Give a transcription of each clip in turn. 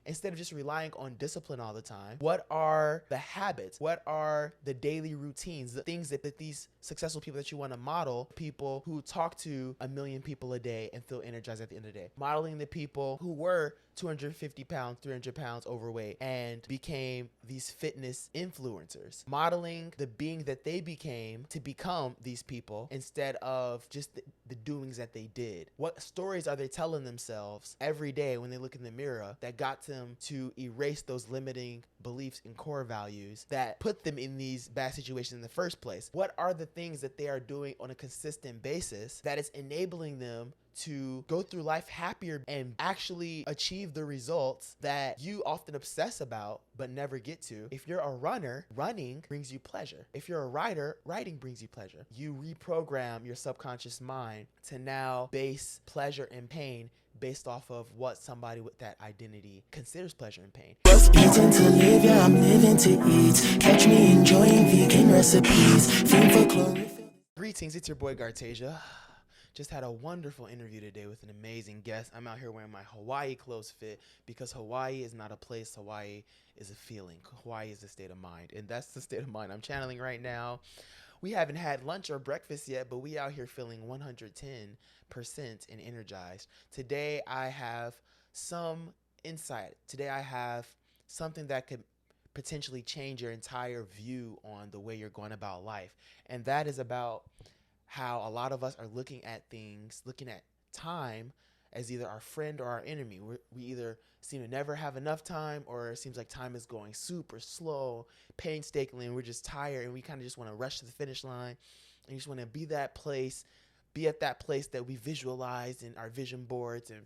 instead of just relying on discipline all the time, what are the habits? What are the daily routines, the things that these successful people that you want to model, people who talk to 1 million people a day and feel energized at the end of the day? Modeling the people who were 250 pounds, 300 pounds overweight and became these fitness influencers. Modeling the being that they became to become these people instead of just the doings that they did. What stories are they telling themselves every day when they look in the mirror that got them to erase those limiting beliefs and core values that put them in these bad situations in the first place? What are the things that they are doing on a consistent basis that is enabling them to go through life happier and actually achieve the results that you often obsess about but never get to? If you're a runner, running brings you pleasure. If you're a writer, writing brings you pleasure. You reprogram your subconscious mind to now base pleasure and pain based off of what somebody with that identity considers pleasure and pain. Eating to live, yeah, I'm living to eat. Catch me enjoying vegan recipes. Fiend for chlorophyll. Greetings, it's your boy Gartatia. Just had a wonderful interview today with an amazing guest. I'm out here wearing my Hawaii clothes fit because Hawaii is not a place. Hawaii is a feeling. Hawaii is a state of mind. And that's the state of mind I'm channeling right now. We haven't had lunch or breakfast yet, but we out here feeling 110% and energized. Today I have some insight. Today I have something that could potentially change your entire view on the way you're going about life. And that is about how a lot of us are looking at things, looking at time as either our friend or our enemy. We either seem to never have enough time, or it seems like time is going super slow, painstakingly, and we're just tired and we kind of just want to rush to the finish line and just want to be at that place that we visualized in our vision boards and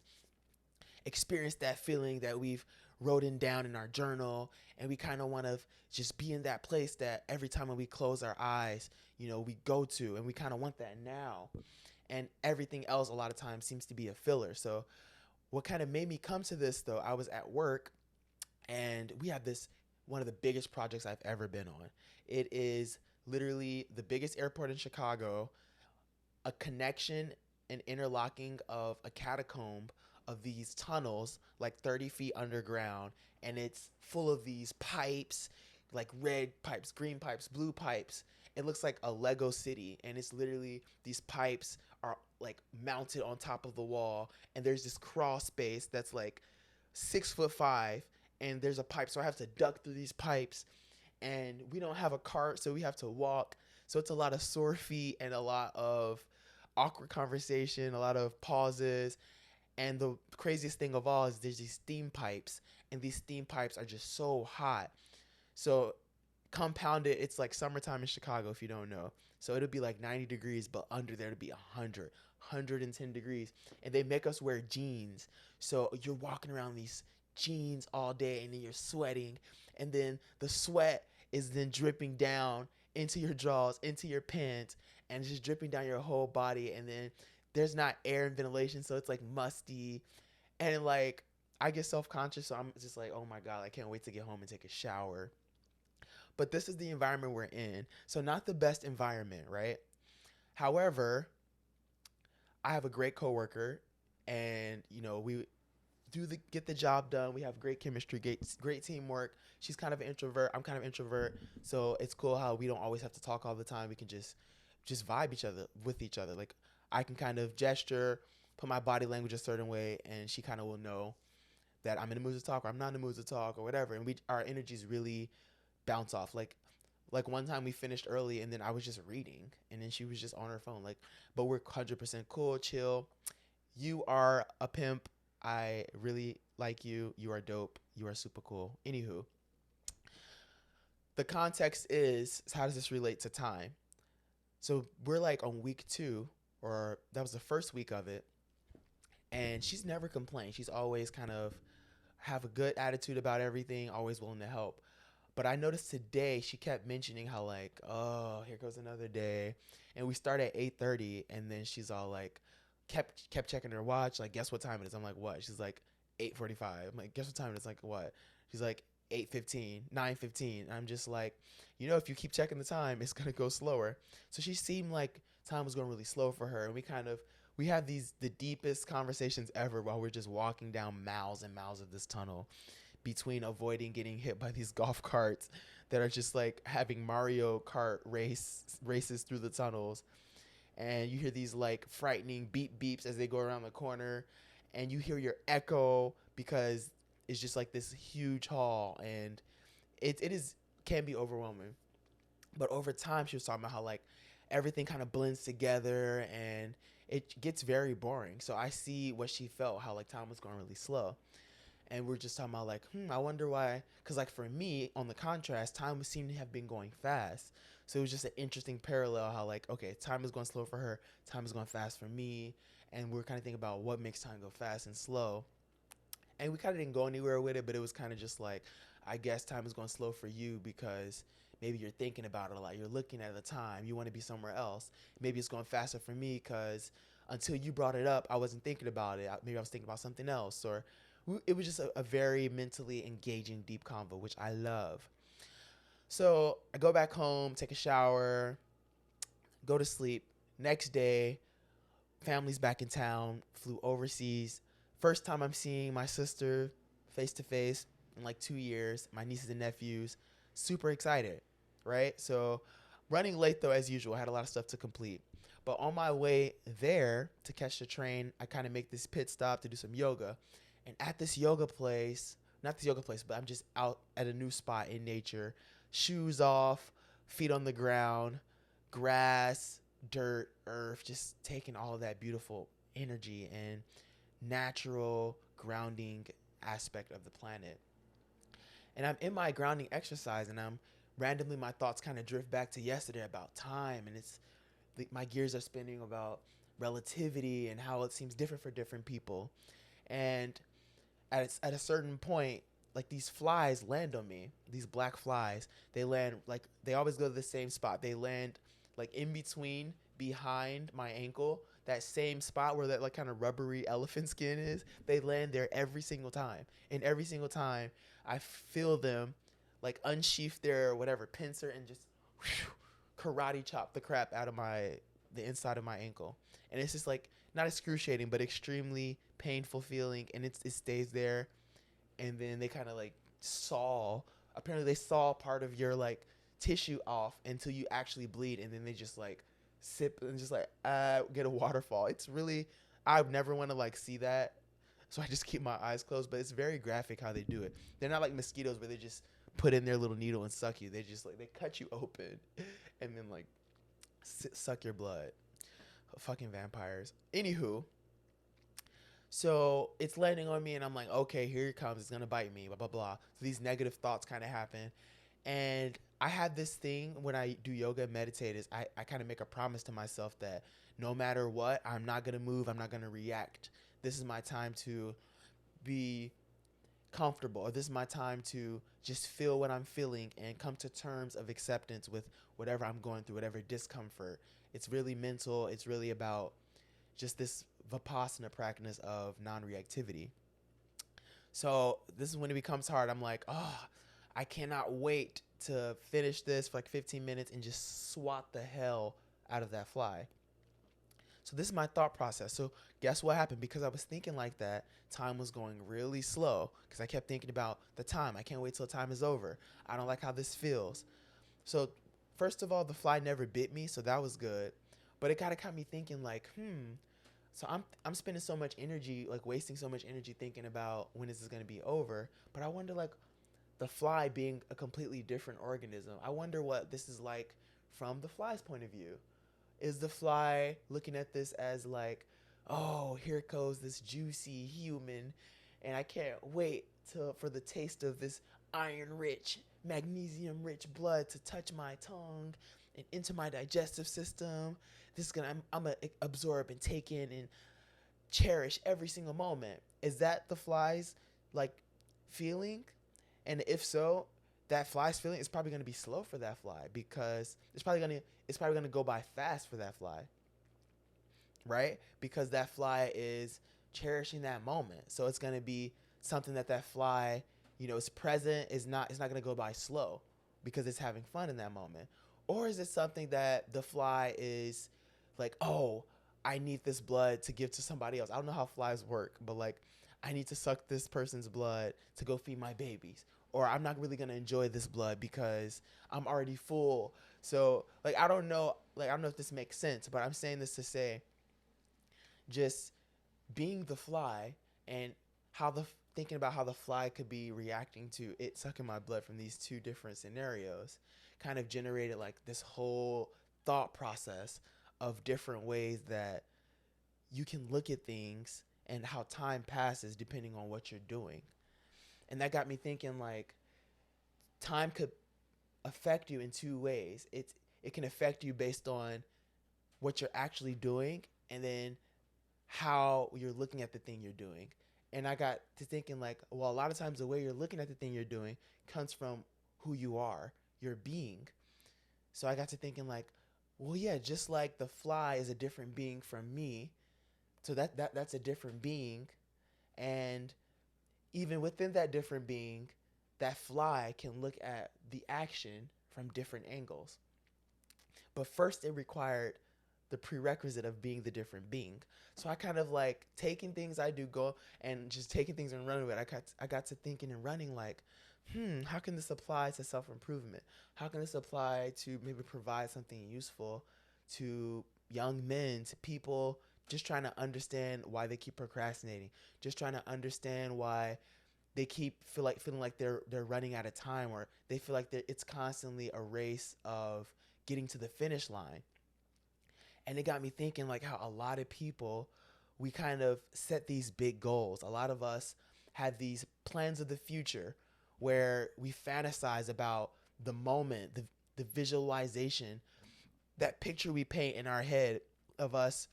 experience that feeling that we've written down in our journal. And we kind of want to just be in that place that every time when we close our eyes, we go to, and we kind of want that now. And everything else a lot of times seems to be a filler. So what kind of made me come to this, though, I was at work and we have this, one of the biggest projects I've ever been on. It is literally the biggest airport in Chicago, a connection and interlocking of a catacomb of these tunnels like 30 feet underground, and it's full of these pipes, like red pipes, green pipes, blue pipes. It looks like a Lego city, and it's literally, these pipes are like mounted on top of the wall, and there's this crawl space that's like 6'5", and there's a pipe, so I have to duck through these pipes, and we don't have a cart, so we have to walk. So it's a lot of sore feet and a lot of awkward conversation, a lot of pauses. And the craziest thing of all is there's these steam pipes, and these steam pipes are just so hot. So compounded, it's like summertime in Chicago, if you don't know. So it'll be like 90 degrees, but under there to be 110 degrees. And they make us wear jeans. So you're walking around these jeans all day, and then you're sweating. And then the sweat is then dripping down into your drawers, into your pants, and it's just dripping down your whole body. And then there's not air and ventilation, so it's like musty. And like, I get self-conscious, so I'm just like, oh my God, I can't wait to get home and take a shower. But this is the environment we're in. So not the best environment, right? However, I have a great coworker, and we get the job done. We have great chemistry, great teamwork. She's kind of an introvert. I'm kind of introvert. So it's cool how we don't always have to talk all the time. We can just vibe with each other. Like, I can kind of gesture, put my body language a certain way, and she kind of will know that I'm in the mood to talk or I'm not in the mood to talk or whatever. And our energies really bounce off. Like one time we finished early, and then I was just reading, and then she was just on her phone. But we're 100% cool, chill. You are a pimp. I really like you. You are dope. You are super cool. Anywho, the context is, how does this relate to time? So we're like on week 2, or that was the first week of it, and she's never complained. She's always kind of have a good attitude about everything, always willing to help. But I noticed today she kept mentioning how like, oh, here goes another day. And we start at 8:30, and then she's all like, kept checking her watch, like, guess what time it is? I'm like, what? She's like, 8:45. I'm like, guess what time it is? Like, what? She's like, 8:15, 9:15. I'm just like, if you keep checking the time, it's gonna go slower. So she seemed like time was going really slow for her, and we have the deepest conversations ever while we're just walking down miles and miles of this tunnel, between avoiding getting hit by these golf carts that are just like having Mario Kart races through the tunnels, and you hear these like frightening beep beeps as they go around the corner, and you hear your echo because it's just like this huge hall, and it is can be overwhelming. But over time, she was talking about how like everything kind of blends together and it gets very boring. So I see what she felt, how like time was going really slow. And we're just talking about like, I wonder why. Because like for me, on the contrast, time seemed to have been going fast. So it was just an interesting parallel how like, okay, time is going slow for her, time is going fast for me. And we're kind of thinking about what makes time go fast and slow. And we kind of didn't go anywhere with it, but it was kind of just like, I guess time is going slow for you because maybe you're thinking about it a lot. You're looking at the time. You want to be somewhere else. Maybe it's going faster for me because until you brought it up, I wasn't thinking about it. Maybe I was thinking about something else. Or it was just a very mentally engaging, deep convo, which I love. So I go back home, take a shower, go to sleep. Next day, family's back in town, flew overseas. First time I'm seeing my sister face to face in like 2 years, my nieces and nephews. Super excited, right? So running late though, as usual. I had a lot of stuff to complete. But on my way there to catch the train, I kind of make this pit stop to do some yoga. And at this yoga place, not this yoga place, but I'm just out at a new spot in nature, shoes off, feet on the ground, grass, dirt, earth, just taking all of that beautiful energy and natural grounding aspect of the planet. And I'm in my grounding exercise, and I'm randomly my thoughts kind of drift back to yesterday about time, and it's my gears are spinning about relativity and how it seems different for different people. And at a certain point, like these flies land on me, these black flies. They land like they always go to the same spot. They land like in between, behind my ankle, that same spot where that like kind of rubbery elephant skin is. They land there every single time, and every single time I feel them like unsheath their whatever pincer and just whew, karate chop the crap out of the inside of my ankle. And it's just like not excruciating but extremely painful feeling, and it stays there. And then they kind of like saw, apparently they saw part of your like tissue off until you actually bleed, and then they just like sip and just like get a waterfall. It's really, I would never want to like see that, so I just keep my eyes closed. But it's very graphic how they do it. They're not like mosquitoes where they just put in their little needle and suck you. They just like they cut you open and then like suck your blood. Fucking vampires. Anywho, so it's landing on me, and I'm like, okay, here it comes. It's gonna bite me. Blah blah blah. So these negative thoughts kind of happen, and I had this thing when I do yoga and meditate is I kind of make a promise to myself that no matter what, I'm not gonna move. I'm not gonna react. This is my time to be comfortable, or this is my time to just feel what I'm feeling and come to terms of acceptance with whatever I'm going through, whatever discomfort. It's really mental. It's really about just this vipassana practice of non-reactivity. So this is when it becomes hard. I'm like, oh, I cannot wait to finish this for like 15 minutes and just swat the hell out of that fly. So this is my thought process. So guess what happened? Because I was thinking like that, time was going really slow because I kept thinking about the time. I can't wait till time is over. I don't like how this feels. So first of all, the fly never bit me, so that was good. But it kind of got me thinking like, so I'm spending so much energy, like wasting so much energy thinking about when is this gonna be over. But I wonder like the fly being a completely different organism. I wonder what this is like from the fly's point of view. Is the fly looking at this as like, oh, here goes this juicy human, and I can't wait for the taste of this iron rich, magnesium rich blood to touch my tongue and into my digestive system. This is I'm gonna absorb and take in and cherish every single moment. Is that the fly's like feeling? And if so, that fly's feeling is probably gonna be slow for that fly because it's probably gonna go by fast for that fly, right? Because that fly is cherishing that moment. So it's gonna be something that fly, is present. It's not gonna go by slow because it's having fun in that moment. Or is it something that the fly is like, oh, I need this blood to give to somebody else? I don't know how flies work, but like I need to suck this person's blood to go feed my babies. Or I'm not really gonna enjoy this blood because I'm already full. So like I don't know if this makes sense, but I'm saying this to say just being the fly and how the thinking about how the fly could be reacting to it sucking my blood from these two different scenarios kind of generated like this whole thought process of different ways that you can look at things and how time passes depending on what you're doing. And that got me thinking like time could affect you in two ways. It can affect you based on what you're actually doing and then how you're looking at the thing you're doing. And I got to thinking like, well, a lot of times the way you're looking at the thing you're doing comes from who you are, your being. So I got to thinking like, well, yeah, just like the fly is a different being from me, so that's a different being, and even within that different being, that fly can look at the action from different angles. But first, it required the prerequisite of being the different being. So I kind of like taking things I do go and just taking things and running with it. I got to thinking and running like, how can this apply to self improvement? How can this apply to maybe provide something useful to young men, to people just trying to understand why they keep procrastinating, just trying to understand why they keep feeling like they're running out of time, or they feel like it's constantly a race of getting to the finish line. And it got me thinking like how a lot of people, we kind of set these big goals. A lot of us have these plans of the future where we fantasize about the moment, the visualization, that picture we paint in our head of us.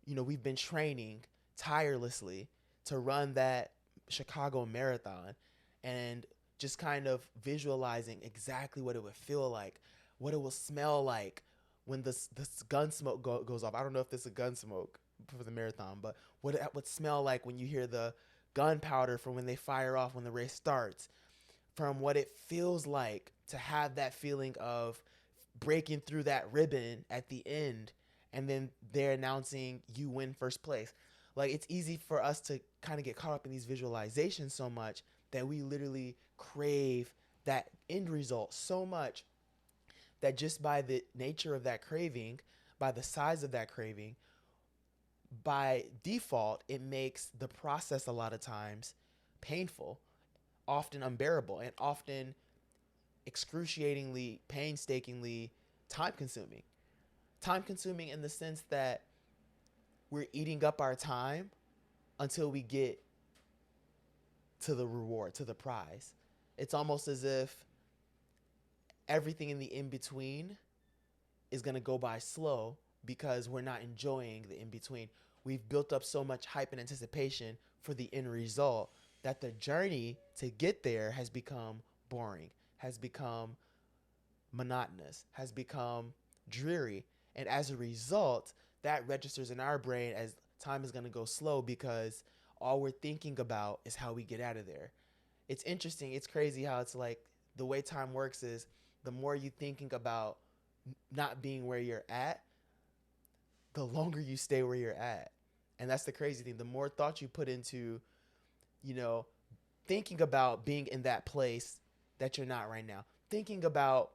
We've been training tirelessly to run that Chicago marathon, and just kind of visualizing exactly what it would feel like, what it will smell like when this gun smoke goes off. I don't know if this is gun smoke for the marathon, but what it would smell like when you hear the gunpowder from when they fire off when the race starts, from what it feels like to have that feeling of breaking through that ribbon at the end, and then they're announcing you win first place. Like, it's easy for us to kind of get caught up in these visualizations so much that we literally crave that end result so much that just by the nature of that craving, by the size of that craving, by default, it makes the process a lot of times painful, often unbearable, and often excruciatingly, painstakingly time consuming. Time consuming in the sense that we're eating up our time until we get to the reward, to the prize. It's almost as if everything in the in between is going to go by slow because we're not enjoying the in between. We've built up so much hype and anticipation for the end result that the journey to get there has become boring, has become monotonous, has become dreary. And as a result, that registers in our brain as time is going to go slow because all we're thinking about is how we get out of there. It's interesting. It's crazy how it's like the way time works is the more you thinking about not being where you're at, the longer you stay where you're at. And that's the crazy thing. The more thought you put into, you know, thinking about being in that place that you're not right now, thinking about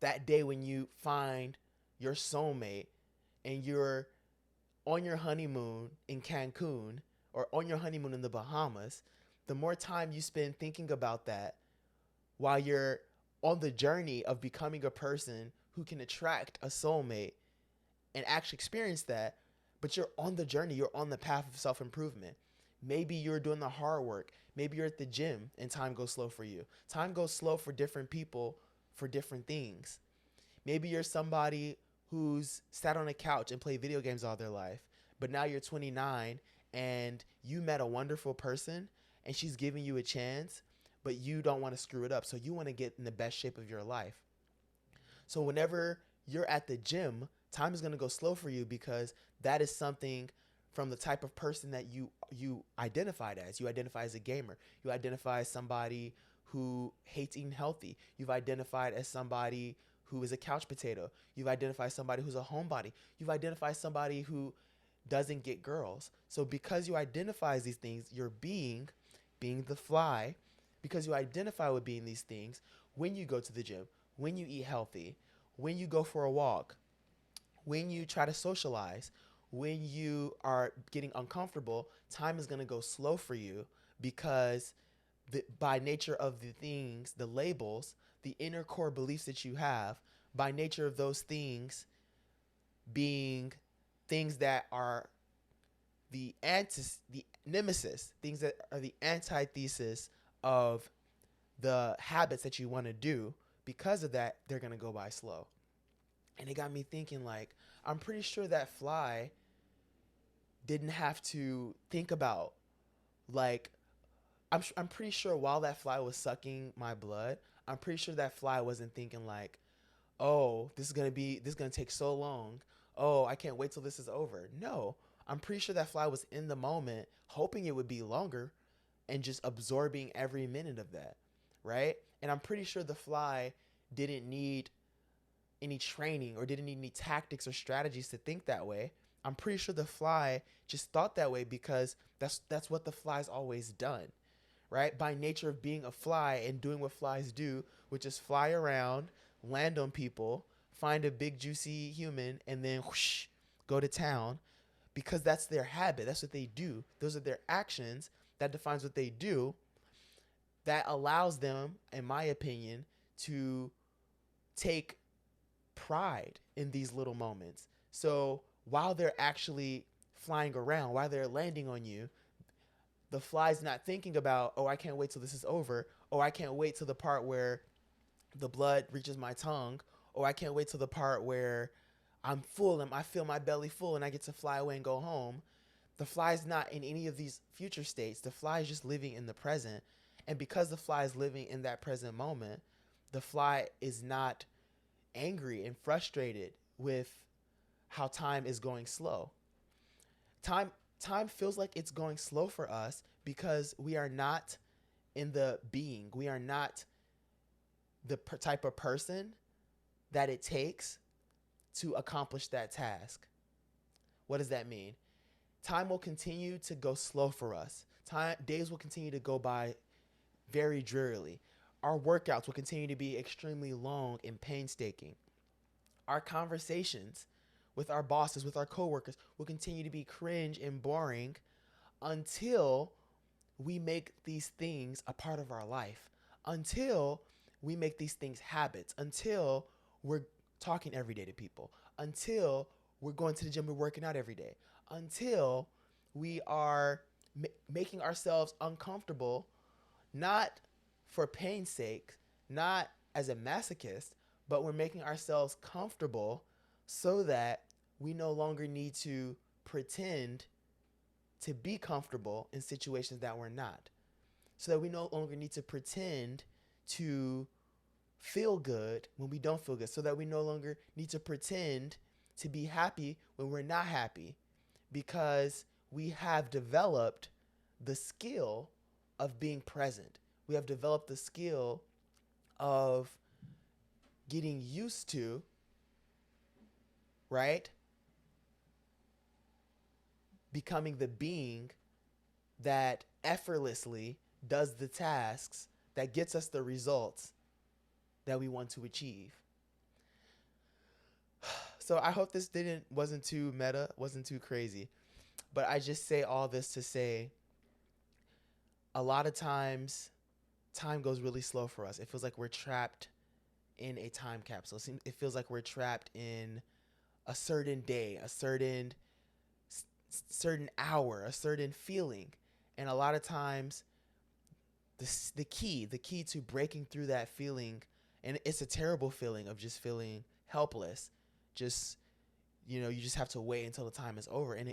that day when you find your soulmate and you're on your honeymoon in Cancun or on your honeymoon in the Bahamas, the more time you spend thinking about that while you're on the journey of becoming a person who can attract a soulmate and actually experience that, but you're on the journey, you're on the path of self-improvement. Maybe you're doing the hard work. Maybe you're at the gym and time goes slow for you. Time goes slow for different people for different things. Maybe you're somebody who's sat on a couch and played video games all their life, but now you're 29 and you met a wonderful person and she's giving you a chance, but you don't want to screw it up. So you want to get in the best shape of your life. So whenever you're at the gym, time is going to go slow for you because that is something from the type of person that you identified as. You identify as a gamer. You identify as somebody who hates eating healthy. You've identified as somebody who is a couch potato. You've identified as somebody who's a homebody. You've identified as somebody who doesn't get girls. So because you identify as these things, your being the fly, because you identify with being these things, when you go to the gym, when you eat healthy, when you go for a walk, when you try to socialize, when you are getting uncomfortable, time is going to go slow for you because by nature of the things, the labels, the inner core beliefs that you have, by nature of those things being things that are the nemesis, things that are the antithesis of the habits that you want to do, because of that, they're going to go by slow. And it got me thinking, like, I'm pretty sure that fly didn't have to think about, like, I'm pretty sure while that fly was sucking my blood, I'm pretty sure that fly wasn't thinking like, oh, this is gonna take so long. Oh, I can't wait till this is over. No, I'm pretty sure that fly was in the moment, hoping it would be longer, and just absorbing every minute of that, right? And I'm pretty sure the fly didn't need any training or didn't need any tactics or strategies to think that way. I'm pretty sure the fly just thought that way because that's what the fly's always done, right? By nature of being a fly and doing what flies do, which is fly around, land on people, find a big juicy human, and then whoosh, go to town, because that's their habit. That's what they do. Those are their actions. That defines what they do. That allows them, in my opinion, to take pride in these little moments. So while they're actually flying around, while they're landing on you, the fly's not thinking about, oh, I can't wait till this is over. Oh, I can't wait till the part where the blood reaches my tongue. Oh, I can't wait till the part where I'm full and I feel my belly full and I get to fly away and go home. The fly's not in any of these future states. The fly is just living in the present. And because the fly is living in that present moment, the fly is not angry and frustrated with how time is going slow. Time feels like it's going slow for us because we are not in the being. We are not the type of person that it takes to accomplish that task. What does that mean? Time will continue to go slow for us. Days will continue to go by very drearily. Our workouts will continue to be extremely long and painstaking. Our conversations with our bosses, with our coworkers, will continue to be cringe and boring until we make these things a part of our life, until we make these things habits, until we're talking every day to people, until we're going to the gym and working out every day, until we are making ourselves uncomfortable, not for pain's sake, not as a masochist, but we're making ourselves comfortable so that we no longer need to pretend to be comfortable in situations that we're not. So that we no longer need to pretend to feel good when we don't feel good. So that we no longer need to pretend to be happy when we're not happy. Because we have developed the skill of being present. We have developed the skill of getting used to, right? Becoming the being that effortlessly does the tasks that gets us the results that we want to achieve. So I hope this wasn't too meta, wasn't too crazy. But I just say all this to say a lot of times time goes really slow for us. It feels like we're trapped in a time capsule. It feels like we're trapped in a certain day, a certain hour, a certain feeling. And a lot of times the key to breaking through that feeling, and it's a terrible feeling of just feeling helpless, just you just have to wait until the time is over, and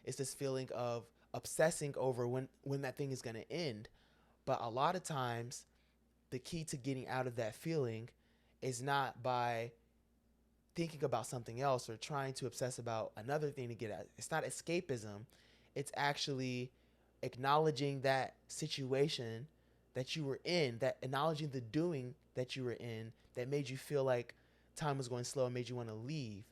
it's this feeling of obsessing over when that thing is going to end. But a lot of times the key to getting out of that feeling is not by thinking about something else or trying to obsess about another thing to get out. It's not escapism. It's actually acknowledging that situation that you were in, that acknowledging the doing that you were in that made you feel like time was going slow and made you want to leave.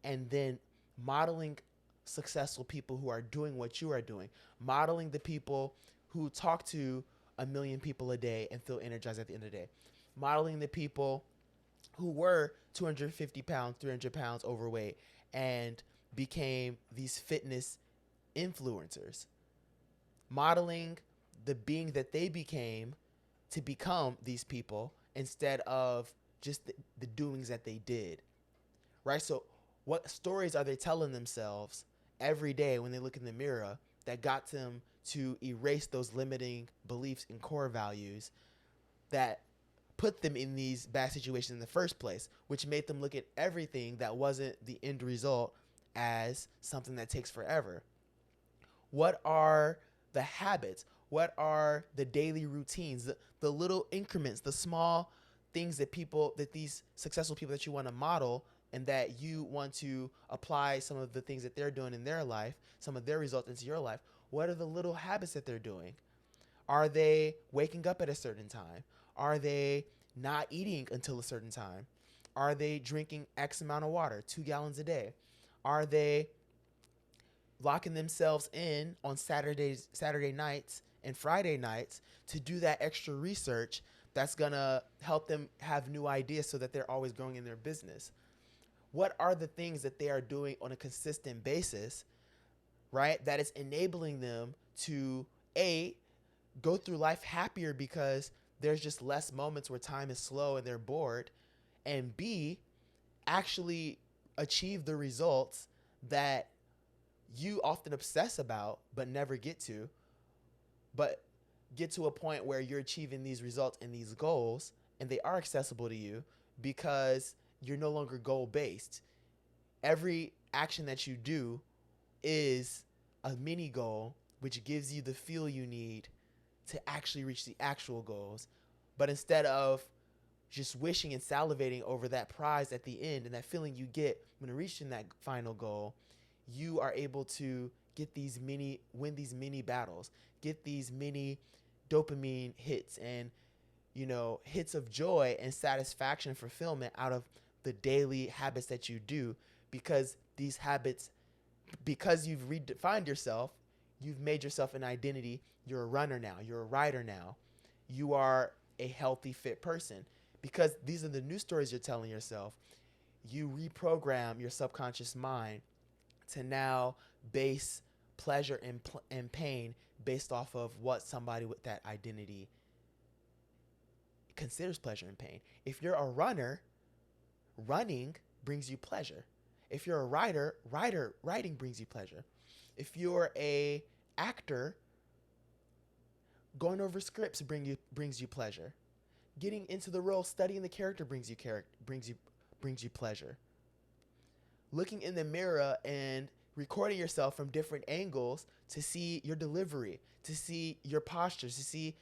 And then modeling successful people who are doing what you are doing, modeling the people who talk to a million people a day and feel energized at the end of the day, modeling the people who were 250 pounds, 300 pounds overweight and became these fitness influencers, modeling the being that they became to become these people instead of just the doings that they did, right? So, what stories are they telling themselves every day when they look in the mirror that got them to erase those limiting beliefs and core values that put them in these bad situations in the first place, which made them look at everything that wasn't the end result as something that takes forever? What are the habits? What are the daily routines, the little increments, the small things that these successful people that you want to model and that you want to apply some of the things that they're doing in their life, some of their results into your life? What are the little habits that they're doing? Are they waking up at a certain time? Are they not eating until a certain time? Are they drinking X amount of water, 2 gallons a day? Are they locking themselves in on Saturday nights and Friday nights to do that extra research that's gonna help them have new ideas so that they're always growing in their business? What are the things that they are doing on a consistent basis, right, that is enabling them to A, go through life happier because there's just less moments where time is slow and they're bored, and B, actually achieve the results that you often obsess about but never get to, but get to a point where you're achieving these results and these goals and they are accessible to you because you're no longer goal based. Every action that you do is a mini goal, which gives you the feel you need to actually reach the actual goals. But instead of just wishing and salivating over that prize at the end and that feeling you get when reaching that final goal, you are able to win these mini battles, get these mini dopamine hits and, hits of joy and satisfaction and fulfillment out of the daily habits that you do, because these habits, because you've redefined yourself, you've made yourself an identity. You're a runner now. You're a rider now. You are a healthy, fit person because these are the new stories you're telling yourself. You reprogram your subconscious mind to now base pleasure and pain based off of what somebody with that identity considers pleasure and pain. If you're a runner, running brings you pleasure. If you're a writer, writing brings you pleasure. If you're a actor, going over scripts brings you pleasure. Getting into the role, studying the character brings you pleasure. Looking in the mirror and recording yourself from different angles to see your delivery, to see your postures, to see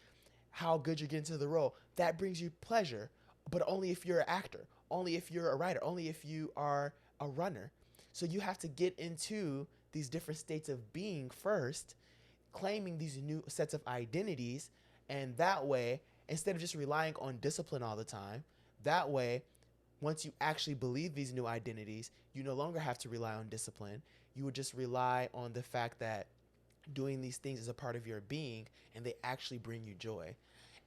how good you're getting to the role, that brings you pleasure, but only if you're an actor, only if you're a writer, only if you are a runner. So you have to get into these different states of being first, claiming these new sets of identities, and that way, instead of just relying on discipline all the time, that way, once you actually believe these new identities, you no longer have to rely on discipline. You would just rely on the fact that doing these things is a part of your being and they actually bring you joy.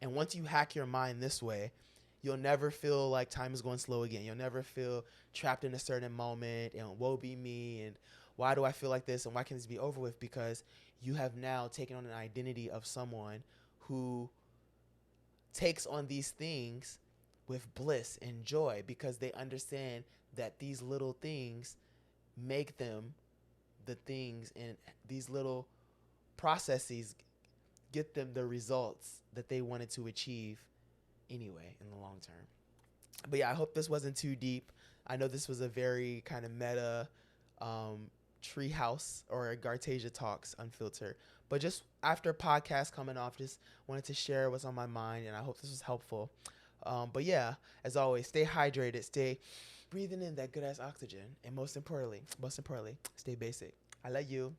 And once you hack your mind this way, you'll never feel like time is going slow again. You'll never feel trapped in a certain moment and woe be me and why do I feel like this and why can't this be over with? Because you have now taken on an identity of someone who takes on these things with bliss and joy because they understand that these little things make them the things, and these little processes get them the results that they wanted to achieve anyway in the long term. But yeah, I hope this wasn't too deep. I know this was a very kind of meta treehouse or Gartasia Talks Unfiltered. But just after podcast coming off, just wanted to share what's on my mind, and I hope this was helpful. But yeah, as always, stay hydrated, stay breathing in that good ass oxygen, and most importantly, stay basic. I love you.